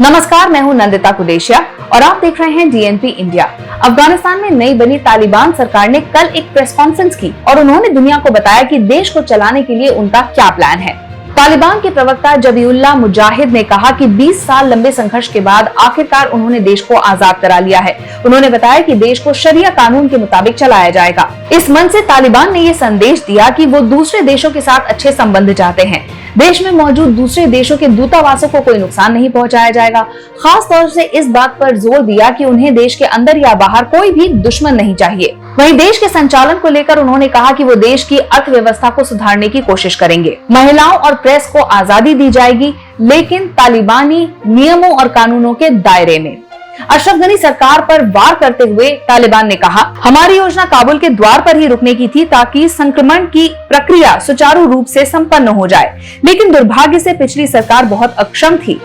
नमस्कार, मैं हूं नंदिता कुडेशिया और आप देख रहे हैं डीएनपी इंडिया। अफगानिस्तान में नई बनी तालिबान सरकार ने कल एक प्रेस कॉन्फ्रेंस की और उन्होंने दुनिया को बताया कि देश को चलाने के लिए उनका क्या प्लान है। तालिबान के प्रवक्ता जबीउल्लाह मुजाहिद ने कहा कि 20 साल लंबे संघर्ष के बाद आखिरकार उन्होंने देश को आजाद करा लिया है। उन्होंने बताया कि देश को शरिया कानून के मुताबिक चलाया जाएगा। इस मन से तालिबान ने ये संदेश दिया कि वो दूसरे देशों के साथ अच्छे संबंध चाहते हैं। देश में मौजूद दूसरे देशों के दूतावासों को कोई नुकसान नहीं पहुंचाया जाएगा। खास तौर से इस बात पर जोर दिया कि उन्हें देश के अंदर या बाहर कोई भी दुश्मन नहीं चाहिए। वहीं देश के संचालन को लेकर उन्होंने कहा कि वो देश की अर्थव्यवस्था को सुधारने की कोशिश करेंगे। महिलाओं और प्रेस को आजादी दी जाएगी, लेकिन तालिबानी नियमों और कानूनों के दायरे में। अशरफ गनी सरकार पर वार करते हुए तालिबान ने कहा, हमारी योजना काबुल के द्वार पर ही रुकने की थी ताकि संक्रमण की प्रक्रिया सुचारू रूप से संपन्न हो जाए, लेकिन दुर्भाग्य से पिछली सरकार बहुत अक्षम थी।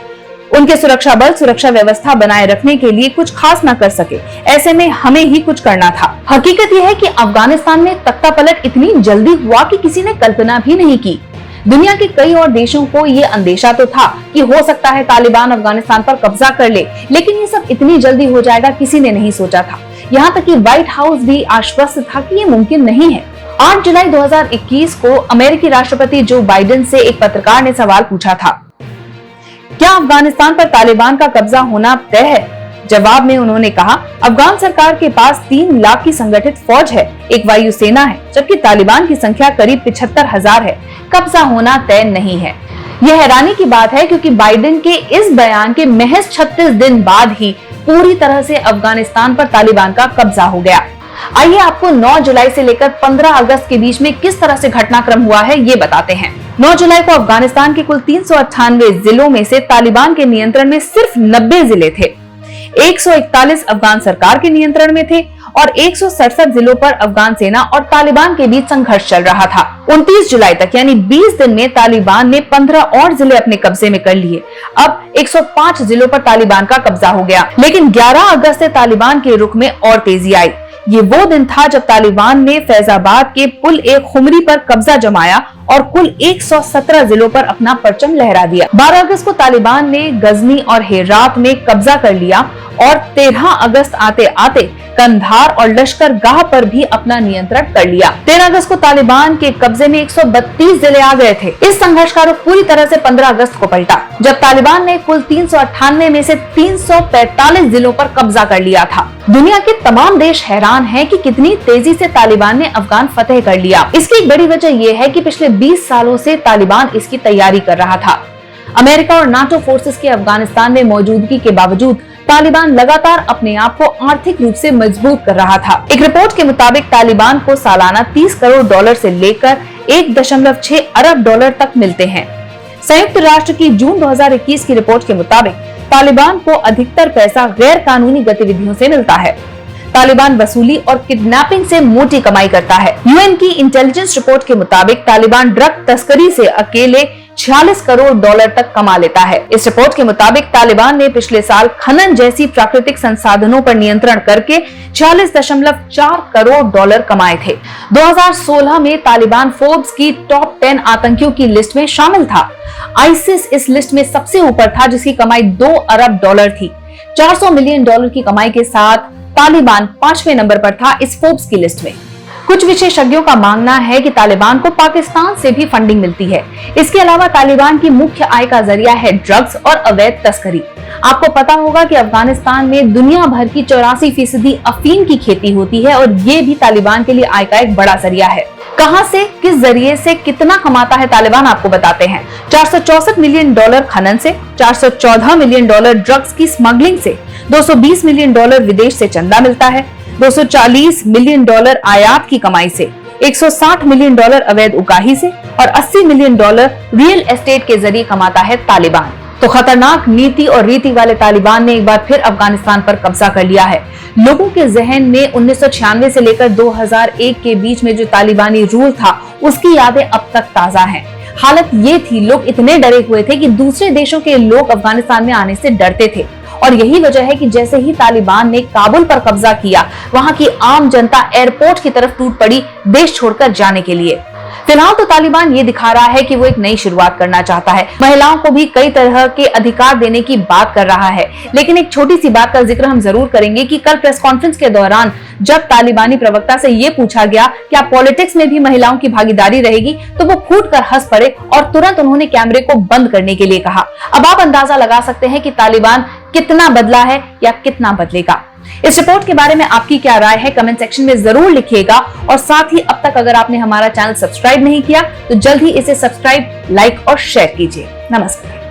उनके सुरक्षा बल सुरक्षा व्यवस्था बनाए रखने के लिए कुछ खास न कर सके। ऐसे में हमें ही कुछ करना था। हकीकत यह है कि अफगानिस्तान में तख्ता पलट इतनी जल्दी हुआ कि किसी ने कल्पना भी नहीं की। दुनिया के कई और देशों को ये अंदेशा तो था कि हो सकता है तालिबान अफगानिस्तान पर कब्जा कर ले, लेकिन ये सब इतनी जल्दी हो जाएगा किसी ने नहीं सोचा था। यहाँ तक कि व्हाइट हाउस भी आश्वस्त था कि ये मुमकिन नहीं है। 8 जुलाई 2021 को अमेरिकी राष्ट्रपति जो बाइडेन से एक पत्रकार ने सवाल पूछा था, क्या अफगानिस्तान पर तालिबान का कब्जा होना तय है? जवाब में उन्होंने कहा, अफगान सरकार के पास 3 लाख की संगठित फौज है, एक वायुसेना है, जबकि तालिबान की संख्या करीब 75,000 है। कब्जा होना तय नहीं है। यह हैरानी की बात है क्योंकि बाइडेन के इस बयान के महज 36 दिन बाद ही पूरी तरह से अफगानिस्तान पर तालिबान का कब्जा हो गया। आइए आपको 9 जुलाई से लेकर 15 अगस्त के बीच में किस तरह से घटनाक्रम हुआ है ये बताते हैं। 9 जुलाई को अफगानिस्तान के कुल 398 जिलों में से तालिबान के नियंत्रण में सिर्फ 90 जिले थे। 141 अफगान सरकार के नियंत्रण में थे और 167 जिलों पर अफगान सेना और तालिबान के बीच संघर्ष चल रहा था। 29 जुलाई तक यानी 20 दिन में तालिबान ने 15 और जिले अपने कब्जे में कर लिए। अब 105 जिलों पर तालिबान का कब्जा हो गया, लेकिन 11 अगस्त से तालिबान के रुख में और तेजी आई। ये वो दिन था जब तालिबान ने फैजाबाद के पुल ए खुमरी पर कब्जा जमाया और कुल 117 जिलों पर अपना परचम लहरा दिया। 12 अगस्त को तालिबान ने गजनी और हेरात में कब्जा कर लिया और 13 अगस्त आते आते कंधार और लश्करगाह पर भी अपना नियंत्रण कर लिया। 13 अगस्त को तालिबान के कब्जे में 132 जिले आ गए थे। इस संघर्ष का रुख पूरी तरह से 15 अगस्त को पलटा, जब तालिबान ने कुल 398 में से 345 जिलों पर कब्जा कर लिया था। दुनिया के तमाम देश हैरान हैं कि कितनी तेजी से तालिबान ने अफगान फतेह कर लिया। इसकी एक बड़ी वजह यह है कि पिछले 20 सालों से तालिबान इसकी तैयारी कर रहा था। अमेरिका और नाटो फोर्सेस की अफगानिस्तान में मौजूदगी के बावजूद तालिबान लगातार अपने आप को आर्थिक रूप से मजबूत कर रहा था। एक रिपोर्ट के मुताबिक तालिबान को सालाना 30 करोड़ डॉलर से लेकर 1.6 अरब डॉलर तक मिलते हैं। संयुक्त राष्ट्र की जून 2021 की रिपोर्ट के मुताबिक तालिबान को अधिकतर पैसा गैर कानूनी गतिविधियों से मिलता है। तालिबान वसूली और किडनैपिंग से मोटी कमाई करता है। यूएन की इंटेलिजेंस रिपोर्ट के मुताबिक तालिबान ड्रग तस्करी से अकेले 46 करोड़ डॉलर तक कमा लेता है। इस रिपोर्ट के मुताबिक तालिबान ने पिछले साल खनन जैसी प्राकृतिक संसाधनों पर नियंत्रण करके 46.4 करोड़ डॉलर कमाए थे। 2016 में तालिबान फोर्ब्स की टॉप 10 आतंकियों की लिस्ट में शामिल था। आईसिस इस लिस्ट में सबसे ऊपर था, जिसकी कमाई 2 अरब डॉलर थी। 400 मिलियन डॉलर की कमाई के साथ तालिबान 5वें नंबर पर था इस फोर्ब्स की लिस्ट में। कुछ विशेषज्ञों का मानना है कि तालिबान को पाकिस्तान से भी फंडिंग मिलती है। इसके अलावा तालिबान की मुख्य आय का जरिया है ड्रग्स और अवैध तस्करी। आपको पता होगा कि अफगानिस्तान में दुनिया भर की 84% अफीम की खेती होती है और ये भी तालिबान के लिए आय का एक बड़ा जरिया है। कहां से, किस जरिए से कितना कमाता है तालिबान, आपको बताते हैं। 464 मिलियन डॉलर खनन से, 414 मिलियन डॉलर ड्रग्स की स्मगलिंग से, 220 मिलियन डॉलर विदेश से चंदा मिलता है, 240 मिलियन डॉलर आयात की कमाई से, 160 मिलियन डॉलर अवैध उगाही से और 80 मिलियन डॉलर रियल एस्टेट के जरिए कमाता है तालिबान। तो खतरनाक नीति और रीति वाले तालिबान ने एक बार फिर अफगानिस्तान पर कब्जा कर लिया है। लोगों के जहन में 1996 से लेकर 2001 के बीच में जो तालिबानी रूल था, उसकी यादें अब तक ताजा हैं। हालत ये थी, लोग इतने डरे हुए थे कि दूसरे देशों के लोग अफगानिस्तान में आने से डरते थे। और यही वजह है कि जैसे ही तालिबान ने काबुल पर कब्जा किया, वहां की आम जनता एयरपोर्ट की तरफ टूट पड़ी देश छोड़कर जाने के लिए। फिलहाल तो तालिबान ये दिखा रहा है कि वो एक नई शुरुआत करना चाहता है, महिलाओं को भी कई तरह के अधिकार देने की बात कर रहा है। लेकिन एक छोटी सी बात का जिक्र हम जरूर करेंगे कि कल प्रेस कॉन्फ्रेंस के दौरान जब तालिबानी प्रवक्ता से ये पूछा गया कि क्या पॉलिटिक्स में भी महिलाओं की भागीदारी रहेगी, तो वो फूटकर हंस पड़े और तुरंत उन्होंने कैमरे को बंद करने के लिए कहा। अब आप अंदाजा लगा सकते हैं कि तालिबान कितना बदला है या कितना बदलेगा। इस रिपोर्ट के बारे में आपकी क्या राय है, कमेंट सेक्शन में जरूर लिखिएगा। और साथ ही अब तक अगर आपने हमारा चैनल सब्सक्राइब नहीं किया तो जल्द ही इसे सब्सक्राइब, लाइक और शेयर कीजिए। नमस्कार।